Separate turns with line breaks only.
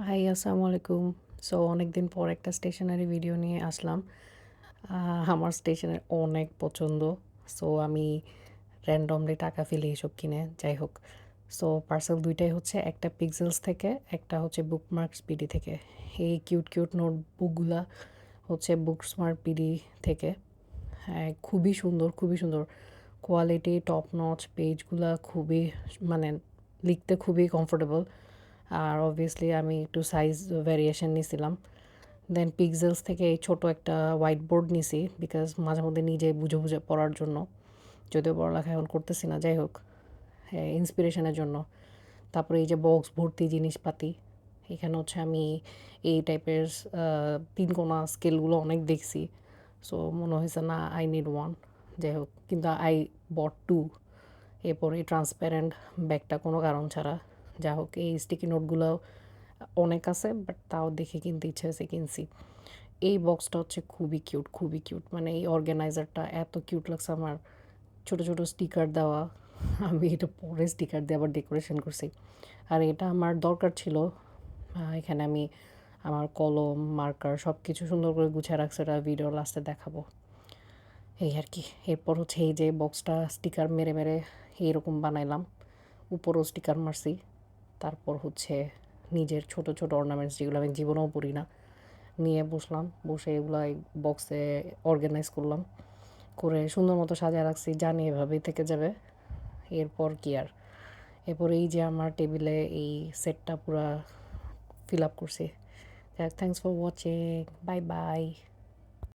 High, আসসালামু আলাইকুম। So অনেকদিন পর একটা স্টেশনারি ভিডিও নিয়ে আসলাম। আমার স্টেশনারি অনেক পছন্দ। সো আমি র্যান্ডমলি টাকা ফেলি এসব কিনে, যাই হোক। সো পার্সেল ২ টাই হচ্ছে, একটা পিক্সেলস থেকে, একটা হচ্ছে বুকমার্কস পিডি থেকে। এই কিউট, কিউট নোটবুকগুলা হচ্ছে বুকস্মার্ট পিডি থেকে। হ্যাঁ, খুবই সুন্দর, খুবই সুন্দর। কোয়ালিটি টপ নচ, পেজগুলা খুবই মানে লিখতে খুবই কমফোর্টেবল। আর অবভিয়াসলি আমি একটু সাইজ ভ্যারিয়েশন নিছিলাম। দেন পিক্সেলস থেকে এই ছোট একটা হোয়াইট বোর্ড নিছি বিকজ মাঝে মধ্যে নিজে বুঝে বুঝে পড়ার জন্য, যদিও পড়ালেখা এখন করতেছি না, যাই হোক, হ্যাঁ, ইন্সপিরেশনের জন্য। তারপরে এই যে বক্স ভর্তি জিনিসপাতি, এখানে হচ্ছে আমি এই টাইপের ৩ কোণা স্কেলগুলো অনেক দেখছি। সো মনে হয়েছে না, আই নিড ওয়ান। যাই হোক, কিন্তু আই বট টু। এরপর এই ট্রান্সপারেন্ট ব্যাগটা কোনো কারণ ছাড়া। যা হোক, এই স্টিকি নোটগুলোও অনেক আছে, বাট তাও দেখে কিনতে ইচ্ছে হয়েছে, কিনছি। এই বক্সটা হচ্ছে খুবই কিউট, খুবই কিউট। মানে এই অর্গানাইজারটা এত কিউট লাগছে আমার। ছোট ছোট স্টিকার দেওয়া। আমি এটা পরে স্টিকার দিয়ে আবার ডেকোরেশন করছি। আর এটা আমার দরকার ছিল। এখানে আমি আমার কলম, মার্কার সব কিছু সুন্দর করে গুছিয়ে রাখছি, এটা ভিডিও লাস্টে দেখাবো। এই আর কি। এরপর হচ্ছে এই যে বক্সটা স্টিকার মেরে মেরে এইরকম বানাইলাম, উপরও স্টিকার মারছি। তারপর হচ্ছে নিজের ছোট ছোট অর্নামেন্টস, যেগুলো আমি জীবনেও পড়ি না, নিয়ে বসলাম। বসে এগুলো বক্সে অর্গানাইজ করলাম, করে সুন্দর মতো সাজিয়ে রাখছি, জানি এভাবেই থেকে যাবে। এরপর কি আর, এরপর এই যে আমার টেবিলে এই সেটটা পুরা ফিল আপ করছি। Thanks for watching, bye bye.